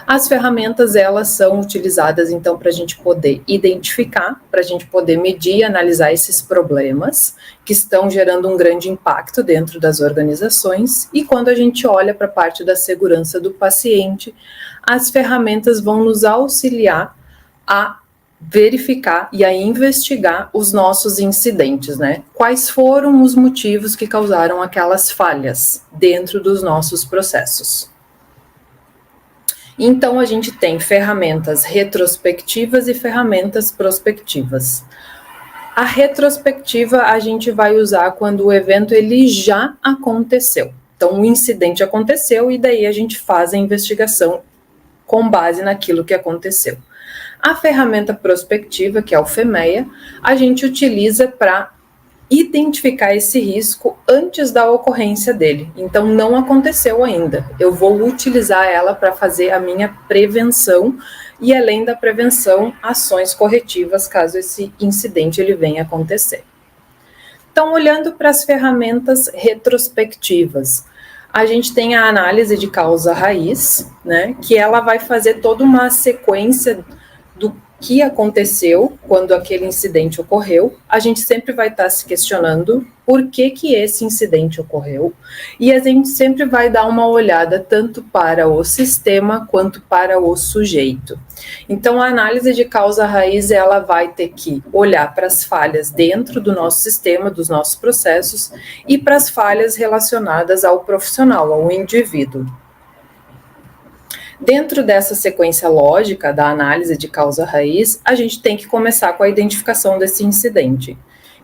As ferramentas, elas são utilizadas, então, para a gente poder identificar, para a gente poder medir e analisar esses problemas que estão gerando um grande impacto dentro das organizações. E quando a gente olha para a parte da segurança do paciente, as ferramentas vão nos auxiliar a verificar e a investigar os nossos incidentes, né? Quais foram os motivos que causaram aquelas falhas dentro dos nossos processos. Então, a gente tem ferramentas retrospectivas e ferramentas prospectivas. A retrospectiva a gente vai usar quando o evento ele já aconteceu. Então, o incidente aconteceu e daí a gente faz a investigação com base naquilo que aconteceu. A ferramenta prospectiva, que é o FEMEA, a gente utiliza para identificar esse risco antes da ocorrência dele. Então, não aconteceu ainda. Eu vou utilizar ela para fazer a minha prevenção e, além da prevenção, ações corretivas caso esse incidente ele venha a acontecer. Então, olhando para as ferramentas retrospectivas, a gente tem a análise de causa raiz, né, que ela vai fazer toda uma sequência do que aconteceu quando aquele incidente ocorreu. A gente sempre vai estar se questionando por que esse incidente ocorreu, e a gente sempre vai dar uma olhada tanto para o sistema quanto para o sujeito. Então, a análise de causa raiz, ela vai ter que olhar para as falhas dentro do nosso sistema, dos nossos processos, e para as falhas relacionadas ao profissional, ao indivíduo. Dentro dessa sequência lógica da análise de causa raiz, a gente tem que começar com a identificação desse incidente,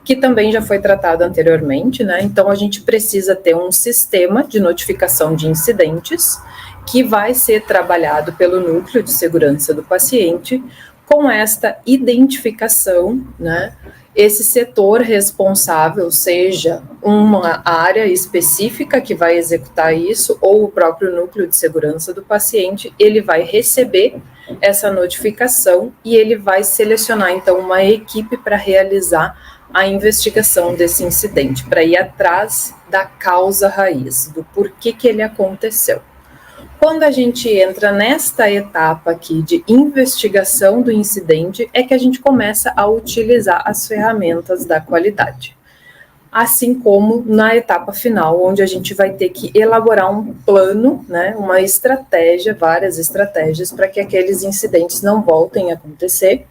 que também já foi tratado anteriormente, né? Então, a gente precisa ter um sistema de notificação de incidentes que vai ser trabalhado pelo núcleo de segurança do paciente. Com esta identificação, né, esse setor responsável, seja uma área específica que vai executar isso, ou o próprio núcleo de segurança do paciente, ele vai receber essa notificação e ele vai selecionar, então, uma equipe para realizar a investigação desse incidente, para ir atrás da causa raiz, do porquê que ele aconteceu. Quando a gente entra nesta etapa aqui de investigação do incidente, é que a gente começa a utilizar as ferramentas da qualidade. Assim como na etapa final, onde a gente vai ter que elaborar um plano, né, uma estratégia, várias estratégias, para que aqueles incidentes não voltem a acontecer,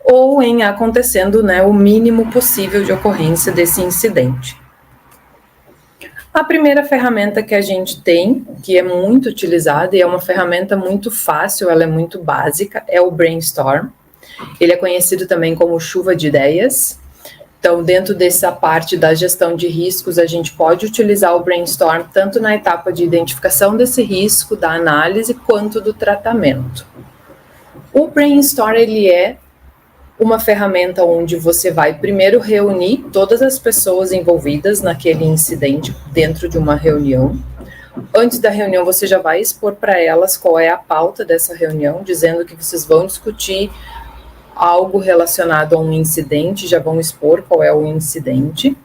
ou em acontecendo, né, o mínimo possível de ocorrência desse incidente. A primeira ferramenta que a gente tem, que é muito utilizada e é uma ferramenta muito fácil, ela é muito básica, é o Brainstorm. Ele é conhecido também como chuva de ideias. Então, dentro dessa parte da gestão de riscos, a gente pode utilizar o Brainstorm tanto na etapa de identificação desse risco, da análise, quanto do tratamento. O Brainstorm, ele é uma ferramenta onde você vai primeiro reunir todas as pessoas envolvidas naquele incidente dentro de uma reunião. Antes da reunião, você já vai expor para elas qual é a pauta dessa reunião, dizendo que vocês vão discutir algo relacionado a um incidente, já vão expor qual é o incidente.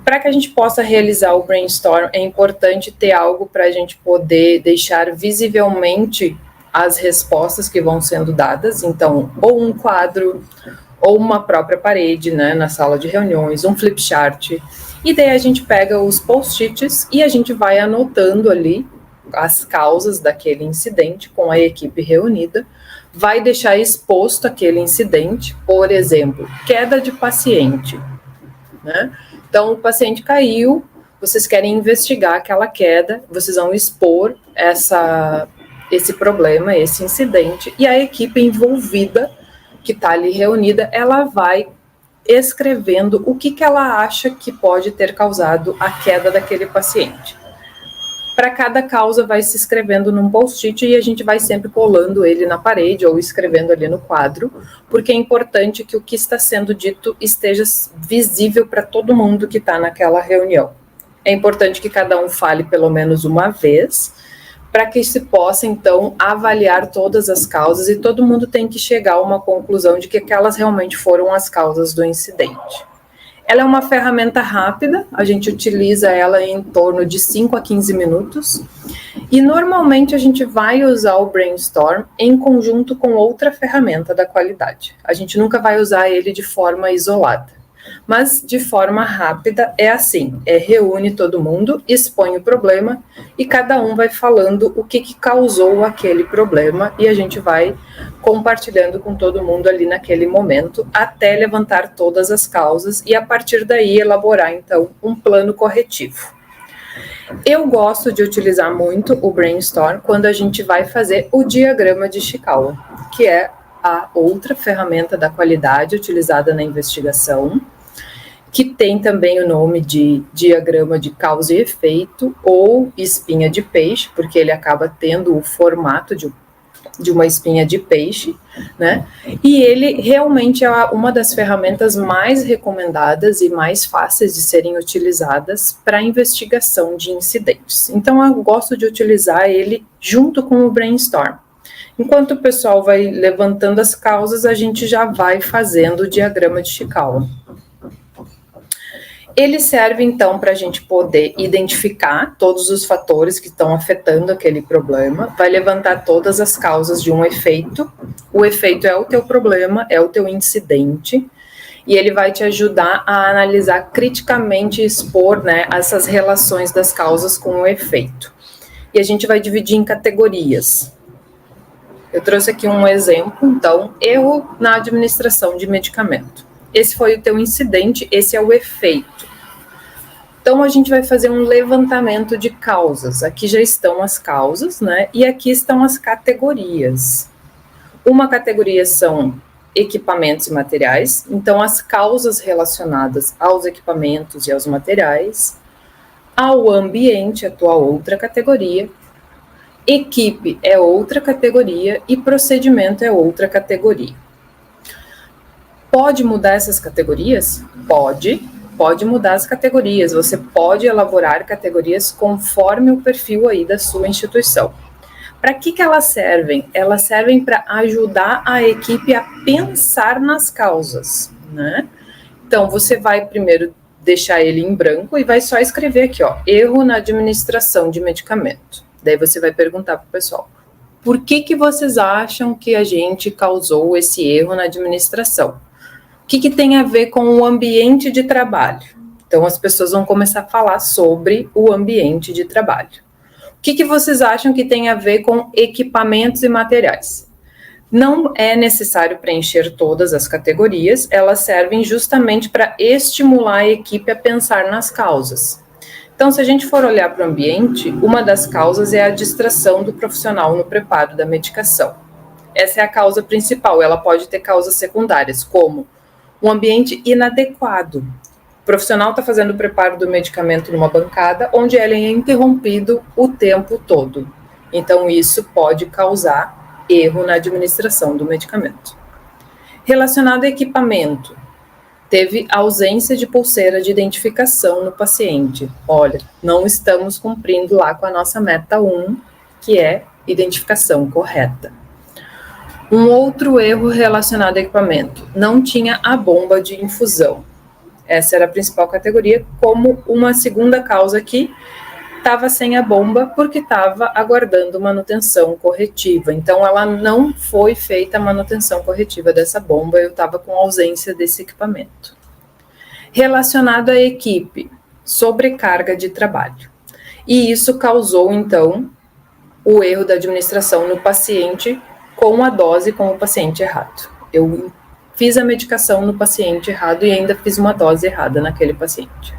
Para que a gente possa realizar o brainstorm, é importante ter algo para a gente poder deixar visivelmente as respostas que vão sendo dadas, então, ou um quadro, ou uma própria parede, né, na sala de reuniões, um flip chart, e daí a gente pega os post-its e a gente vai anotando ali as causas daquele incidente com a equipe reunida, vai deixar exposto aquele incidente, por exemplo, queda de paciente, né, então o paciente caiu, vocês querem investigar aquela queda, vocês vão expor esse problema, esse incidente, e a equipe envolvida, que está ali reunida, ela vai escrevendo o que ela acha que pode ter causado a queda daquele paciente. Para cada causa vai se escrevendo num post-it e a gente vai sempre colando ele na parede ou escrevendo ali no quadro, porque é importante que o que está sendo dito esteja visível para todo mundo que está naquela reunião. É importante que cada um fale pelo menos uma vez, para que se possa, então, avaliar todas as causas e todo mundo tem que chegar a uma conclusão de que aquelas realmente foram as causas do incidente. Ela é uma ferramenta rápida, a gente utiliza ela em torno de 5 a 15 minutos, e normalmente a gente vai usar o Brainstorm em conjunto com outra ferramenta da qualidade. A gente nunca vai usar ele de forma isolada. Mas de forma rápida é assim, reúne todo mundo, expõe o problema e cada um vai falando o que causou aquele problema e a gente vai compartilhando com todo mundo ali naquele momento até levantar todas as causas e a partir daí elaborar então um plano corretivo. Eu gosto de utilizar muito o Brainstorm quando a gente vai fazer o diagrama de Ishikawa, que é a outra ferramenta da qualidade utilizada na investigação, que tem também o nome de diagrama de causa e efeito ou espinha de peixe, porque ele acaba tendo o formato de uma espinha de peixe, né? E ele realmente é uma das ferramentas mais recomendadas e mais fáceis de serem utilizadas para investigação de incidentes. Então, eu gosto de utilizar ele junto com o Brainstorm. Enquanto o pessoal vai levantando as causas, a gente já vai fazendo o diagrama de Ishikawa. Ele serve, então, para a gente poder identificar todos os fatores que estão afetando aquele problema, vai levantar todas as causas de um efeito. O efeito é o teu problema, é o teu incidente, e ele vai te ajudar a analisar criticamente e expor, né, essas relações das causas com o efeito. E a gente vai dividir em categorias. Eu trouxe aqui um exemplo, então, erro na administração de medicamento. Esse foi o teu incidente, esse é o efeito. Então, a gente vai fazer um levantamento de causas. Aqui já estão as causas, né? E aqui estão as categorias. Uma categoria são equipamentos e materiais. Então, as causas relacionadas aos equipamentos e aos materiais. Ao ambiente, a tua outra categoria. Equipe é outra categoria e procedimento é outra categoria. Pode mudar essas categorias? Pode mudar as categorias. Você pode elaborar categorias conforme o perfil aí da sua instituição. Para que elas servem? Elas servem para ajudar a equipe a pensar nas causas, né? Então, você vai primeiro deixar ele em branco e vai só escrever aqui, ó, erro na administração de medicamento. Daí você vai perguntar para o pessoal, por que vocês acham que a gente causou esse erro na administração? O que tem a ver com o ambiente de trabalho? Então, as pessoas vão começar a falar sobre o ambiente de trabalho. O que vocês acham que tem a ver com equipamentos e materiais? Não é necessário preencher todas as categorias, elas servem justamente para estimular a equipe a pensar nas causas. Então, se a gente for olhar para o ambiente, uma das causas é a distração do profissional no preparo da medicação. Essa é a causa principal, ela pode ter causas secundárias, como um ambiente inadequado. O profissional está fazendo o preparo do medicamento numa bancada, onde ele é interrompido o tempo todo. Então, isso pode causar erro na administração do medicamento. Relacionado a equipamento, teve ausência de pulseira de identificação no paciente. Olha, não estamos cumprindo lá com a nossa meta 1, que é identificação correta. Um outro erro relacionado a equipamento, não tinha a bomba de infusão. Essa era a principal categoria, como uma segunda causa aqui, estava sem a bomba porque estava aguardando manutenção corretiva. Então, ela não foi feita a manutenção corretiva dessa bomba, eu estava com ausência desse equipamento. Relacionado à equipe, sobrecarga de trabalho. E isso causou, então, o erro da administração no paciente com a dose com o paciente errado. Eu fiz a medicação no paciente errado e ainda fiz uma dose errada naquele paciente.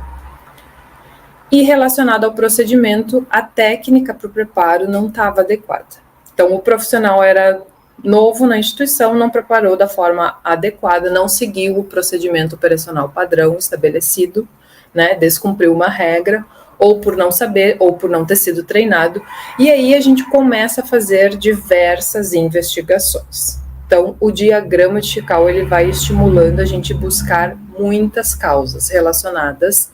E relacionado ao procedimento, a técnica para o preparo não estava adequada. Então, o profissional era novo na instituição, não preparou da forma adequada, não seguiu o procedimento operacional padrão estabelecido, né, descumpriu uma regra, ou por não saber, ou por não ter sido treinado, e aí a gente começa a fazer diversas investigações. Então, o diagrama de Ishikawa, ele vai estimulando a gente buscar muitas causas relacionadas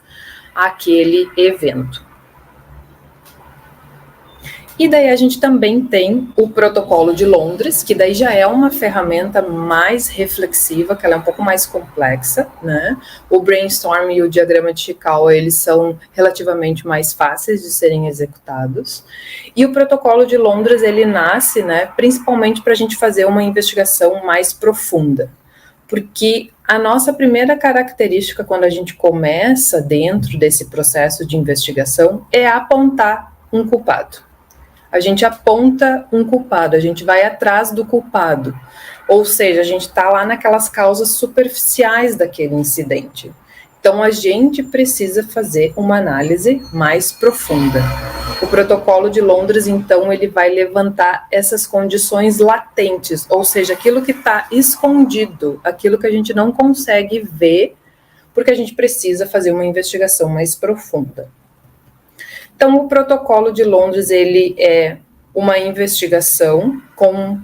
àquele evento. E daí a gente também tem o protocolo de Londres, que daí já é uma ferramenta mais reflexiva, que ela é um pouco mais complexa, né? O brainstorm e o diagrama de Chikawa, eles são relativamente mais fáceis de serem executados. E o protocolo de Londres, ele nasce, né, principalmente para a gente fazer uma investigação mais profunda. Porque a nossa primeira característica quando a gente começa dentro desse processo de investigação é apontar um culpado. A gente aponta um culpado, a gente vai atrás do culpado. Ou seja, a gente está lá naquelas causas superficiais daquele incidente. Então, a gente precisa fazer uma análise mais profunda. O protocolo de Londres, então, ele vai levantar essas condições latentes, ou seja, aquilo que está escondido, aquilo que a gente não consegue ver, porque a gente precisa fazer uma investigação mais profunda. Então, o protocolo de Londres, ele é uma investigação com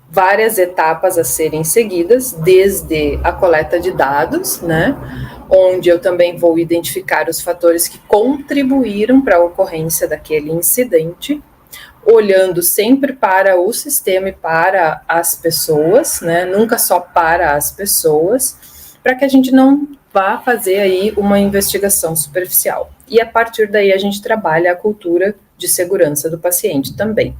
várias etapas a serem seguidas, desde a coleta de dados, né, onde eu também vou identificar os fatores que contribuíram para a ocorrência daquele incidente, olhando sempre para o sistema e para as pessoas, né, nunca só para as pessoas, para que a gente não vá fazer aí uma investigação superficial. E a partir daí a gente trabalha a cultura de segurança do paciente também.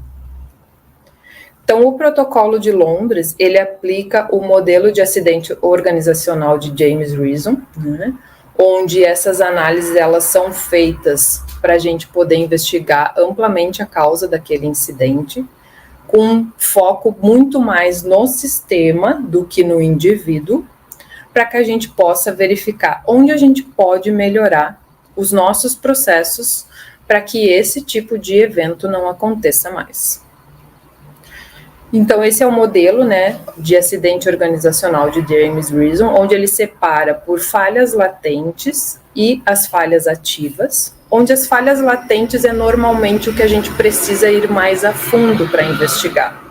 Então, o protocolo de Londres, ele aplica o modelo de acidente organizacional de James Reason, né, onde essas análises elas são feitas para a gente poder investigar amplamente a causa daquele incidente, com foco muito mais no sistema do que no indivíduo, para que a gente possa verificar onde a gente pode melhorar os nossos processos para que esse tipo de evento não aconteça mais. Então, esse é o modelo, né, de acidente organizacional de James Reason, onde ele separa por falhas latentes e as falhas ativas, onde as falhas latentes é normalmente o que a gente precisa ir mais a fundo para investigar,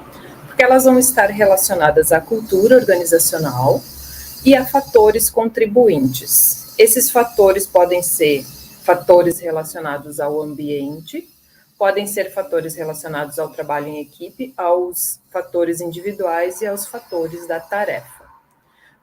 porque elas vão estar relacionadas à cultura organizacional e a fatores contribuintes. Esses fatores podem ser fatores relacionados ao ambiente, podem ser fatores relacionados ao trabalho em equipe, aos fatores individuais e aos fatores da tarefa.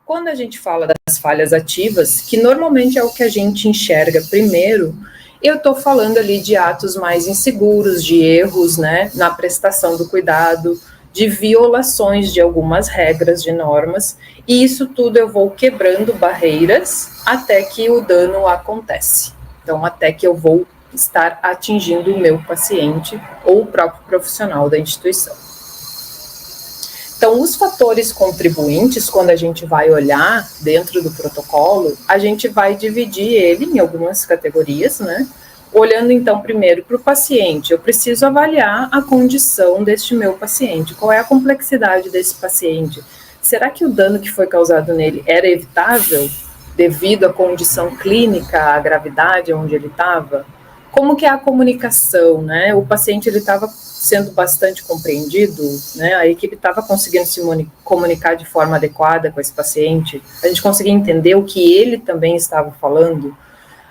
Quando a gente fala das falhas ativas, que normalmente é o que a gente enxerga primeiro, eu estou falando ali de atos mais inseguros, de erros, né, na prestação do cuidado, de violações de algumas regras, de normas, e isso tudo eu vou quebrando barreiras até que o dano acontece. Então, até que eu vou estar atingindo o meu paciente ou o próprio profissional da instituição. Então, os fatores contribuintes, quando a gente vai olhar dentro do protocolo, a gente vai dividir ele em algumas categorias, né? Olhando, então, primeiro para o paciente, eu preciso avaliar a condição deste meu paciente. Qual é a complexidade desse paciente? Será que o dano que foi causado nele era evitável devido à condição clínica, à gravidade onde ele estava? Como que é a comunicação, né? O paciente, ele estava sendo bastante compreendido, né? A equipe estava conseguindo se comunicar de forma adequada com esse paciente? A gente conseguia entender o que ele também estava falando?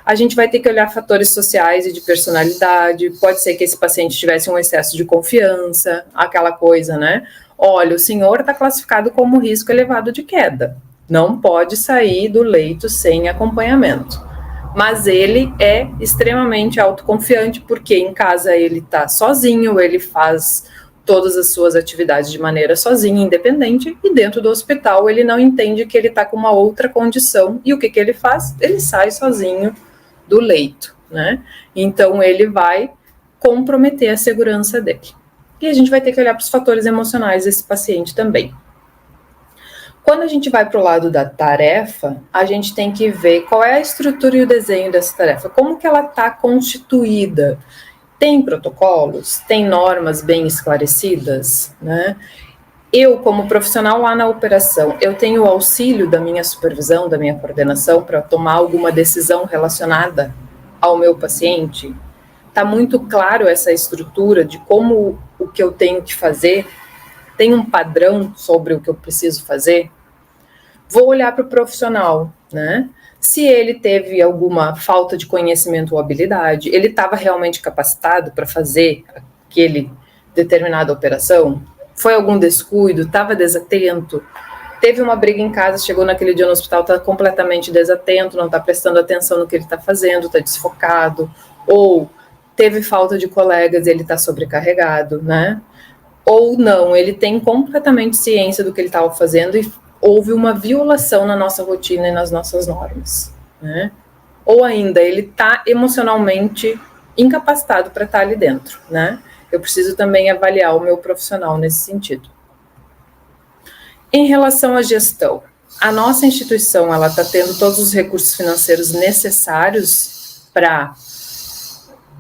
A gente vai ter que olhar fatores sociais e de personalidade, pode ser que esse paciente tivesse um excesso de confiança, aquela coisa, né? Olha, o senhor está classificado como risco elevado de queda, não pode sair do leito sem acompanhamento. Mas ele é extremamente autoconfiante, porque em casa ele está sozinho, ele faz todas as suas atividades de maneira sozinho, independente, e dentro do hospital ele não entende que ele está com uma outra condição, e o que ele faz? Ele sai sozinho do leito, né? Então ele vai comprometer a segurança dele. E a gente vai ter que olhar para os fatores emocionais desse paciente também. Quando a gente vai para o lado da tarefa, a gente tem que ver qual é a estrutura e o desenho dessa tarefa, como que ela está constituída. Tem protocolos, tem normas bem esclarecidas, né? Eu, como profissional lá na operação, eu tenho o auxílio da minha supervisão, da minha coordenação, para tomar alguma decisão relacionada ao meu paciente? Está muito claro essa estrutura de como o que eu tenho que fazer? Tem um padrão sobre o que eu preciso fazer? Vou olhar para o profissional, né? Se ele teve alguma falta de conhecimento ou habilidade, ele estava realmente capacitado para fazer aquele determinada operação? Foi algum descuido? Estava desatento? Teve uma briga em casa, chegou naquele dia no hospital, está completamente desatento, não está prestando atenção no que ele está fazendo, está desfocado, ou teve falta de colegas, ele está sobrecarregado, né? Ou não, ele tem completamente ciência do que ele estava fazendo e houve uma violação na nossa rotina e nas nossas normas, né? Ou ainda, ele está emocionalmente incapacitado para estar ali dentro, né? Eu preciso também avaliar o meu profissional nesse sentido. Em relação à gestão, a nossa instituição, ela está tendo todos os recursos financeiros necessários para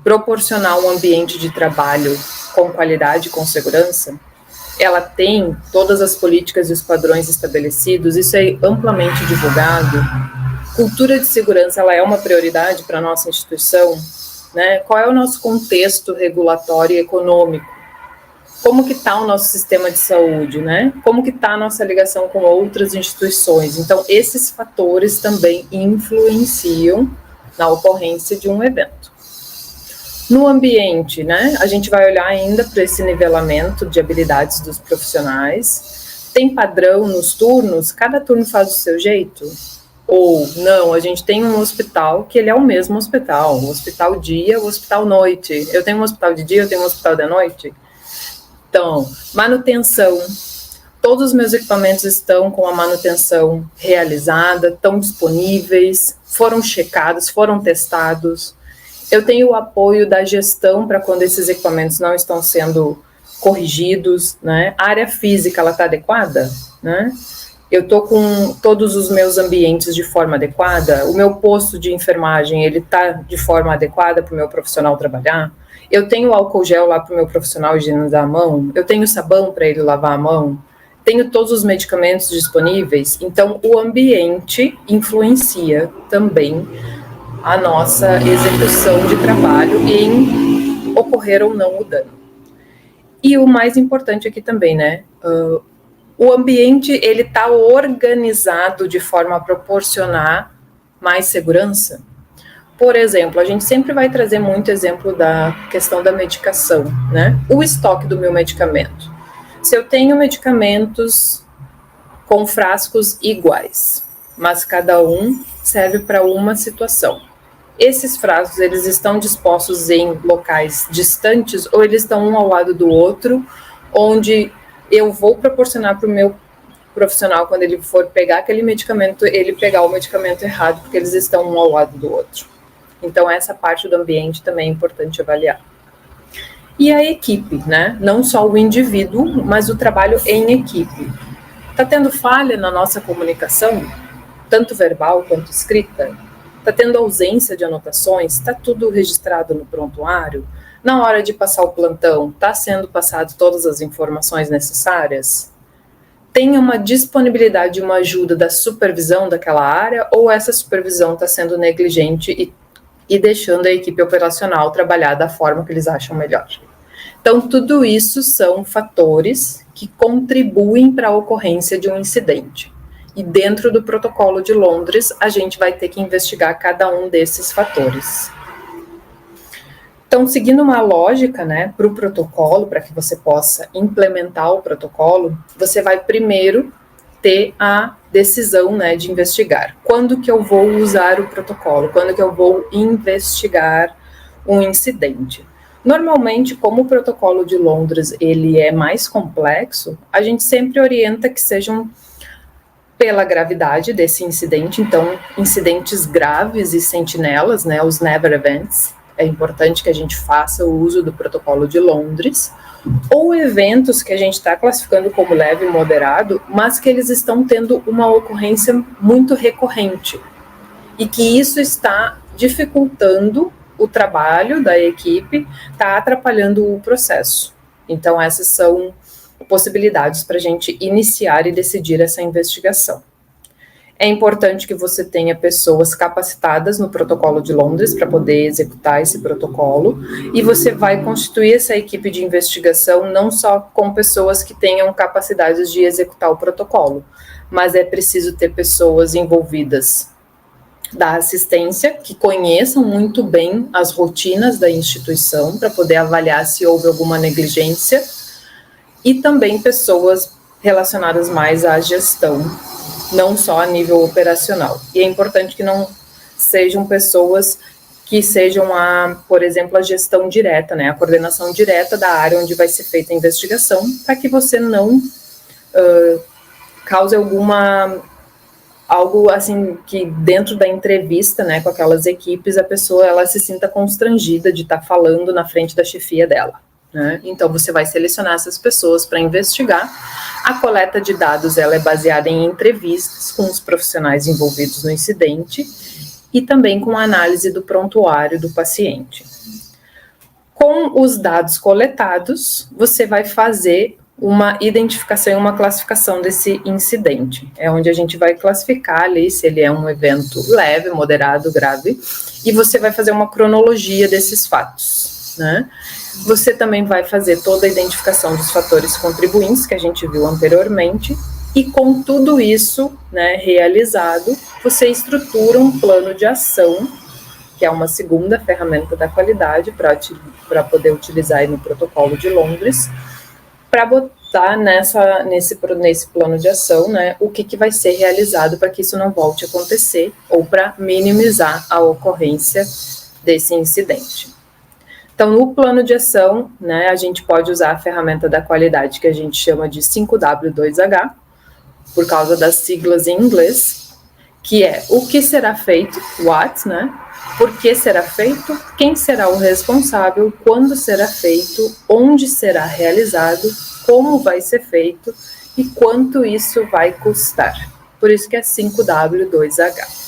proporcionar um ambiente de trabalho com qualidade e com segurança? Ela tem todas as políticas e os padrões estabelecidos, isso é amplamente divulgado. Cultura de segurança, ela é uma prioridade para a nossa instituição, né? Qual é o nosso contexto regulatório e econômico? Como que está o nosso sistema de saúde, né? Como que está a nossa ligação com outras instituições? Então, esses fatores também influenciam na ocorrência de um evento. No ambiente, né? A gente vai olhar ainda para esse nivelamento de habilidades dos profissionais. Tem padrão nos turnos? Cada turno faz do seu jeito? Ou não, a gente tem um hospital que ele é o mesmo hospital, o hospital dia, o hospital noite. Eu tenho um hospital de dia, eu tenho um hospital de noite. Então, manutenção, todos os meus equipamentos estão com a manutenção realizada, estão disponíveis, foram checados, foram testados. Eu tenho o apoio da gestão para quando esses equipamentos não estão sendo corrigidos, né? A área física, ela está adequada, né? Eu estou com todos os meus ambientes de forma adequada, o meu posto de enfermagem, ele está de forma adequada para o meu profissional trabalhar. Eu tenho álcool gel lá para o meu profissional higienizar a mão, eu tenho sabão para ele lavar a mão, tenho todos os medicamentos disponíveis, então o ambiente influencia também a nossa execução de trabalho em ocorrer ou não o dano. E o mais importante aqui também, né, o ambiente ele está organizado de forma a proporcionar mais segurança. Por exemplo, a gente sempre vai trazer muito exemplo da questão da medicação, né? O estoque do meu medicamento. Se eu tenho medicamentos com frascos iguais, mas cada um serve para uma situação. Esses frascos, eles estão dispostos em locais distantes ou eles estão um ao lado do outro, onde eu vou proporcionar para o meu profissional, quando ele for pegar aquele medicamento, ele pegar o medicamento errado, porque eles estão um ao lado do outro. Então, essa parte do ambiente também é importante avaliar. E a equipe, né? Não só o indivíduo, mas o trabalho em equipe. Está tendo falha na nossa comunicação, tanto verbal quanto escrita? Está tendo ausência de anotações? Está tudo registrado no prontuário? Na hora de passar o plantão, está sendo passado todas as informações necessárias? Tem uma disponibilidade, uma ajuda da supervisão daquela área, ou essa supervisão está sendo negligente e deixando a equipe operacional trabalhar da forma que eles acham melhor? Então, tudo isso são fatores que contribuem para a ocorrência de um incidente. E dentro do protocolo de Londres, a gente vai ter que investigar cada um desses fatores. Então, seguindo uma lógica, né, para o protocolo, para que você possa implementar o protocolo, você vai primeiro ter a decisão, né, de investigar. Quando que eu vou usar o protocolo? Quando que eu vou investigar um incidente? Normalmente, como o protocolo de Londres ele é mais complexo, a gente sempre orienta que sejam pela gravidade desse incidente, então incidentes graves e sentinelas, né, os never events. É importante que a gente faça o uso do protocolo de Londres, ou eventos que a gente está classificando como leve e moderado, mas que eles estão tendo uma ocorrência muito recorrente, e que isso está dificultando o trabalho da equipe, está atrapalhando o processo. Então, essas são possibilidades para a gente iniciar e decidir essa investigação. É importante que você tenha pessoas capacitadas no protocolo de Londres para poder executar esse protocolo, e você vai constituir essa equipe de investigação não só com pessoas que tenham capacidades de executar o protocolo, mas é preciso ter pessoas envolvidas da assistência, que conheçam muito bem as rotinas da instituição para poder avaliar se houve alguma negligência, e também pessoas relacionadas mais à gestão, não só a nível operacional. E é importante que não sejam pessoas que sejam, por exemplo, a gestão direta, né, a coordenação direta da área onde vai ser feita a investigação, para que você não cause algo assim que dentro da entrevista, né, com aquelas equipes, a pessoa ela se sinta constrangida de estar falando na frente da chefia dela, né? Então você vai selecionar essas pessoas para investigar. A coleta de dados ela é baseada em entrevistas com os profissionais envolvidos no incidente e também com a análise do prontuário do paciente. Com os dados coletados, você vai fazer uma identificação e uma classificação desse incidente. É onde a gente vai classificar ali se ele é um evento leve, moderado, grave, e você vai fazer uma cronologia desses fatos, né? Você também vai fazer toda a identificação dos fatores contribuintes, que a gente viu anteriormente, e com tudo isso, né, realizado, você estrutura um plano de ação, que é uma segunda ferramenta da qualidade para poder utilizar aí no protocolo de Londres, para botar nesse plano de ação, né, o que vai ser realizado para que isso não volte a acontecer ou para minimizar a ocorrência desse incidente. Então, no plano de ação, né, a gente pode usar a ferramenta da qualidade que a gente chama de 5W2H, por causa das siglas em inglês, que é o que será feito, what, né, por que será feito, quem será o responsável, quando será feito, onde será realizado, como vai ser feito e quanto isso vai custar. Por isso que é 5W2H.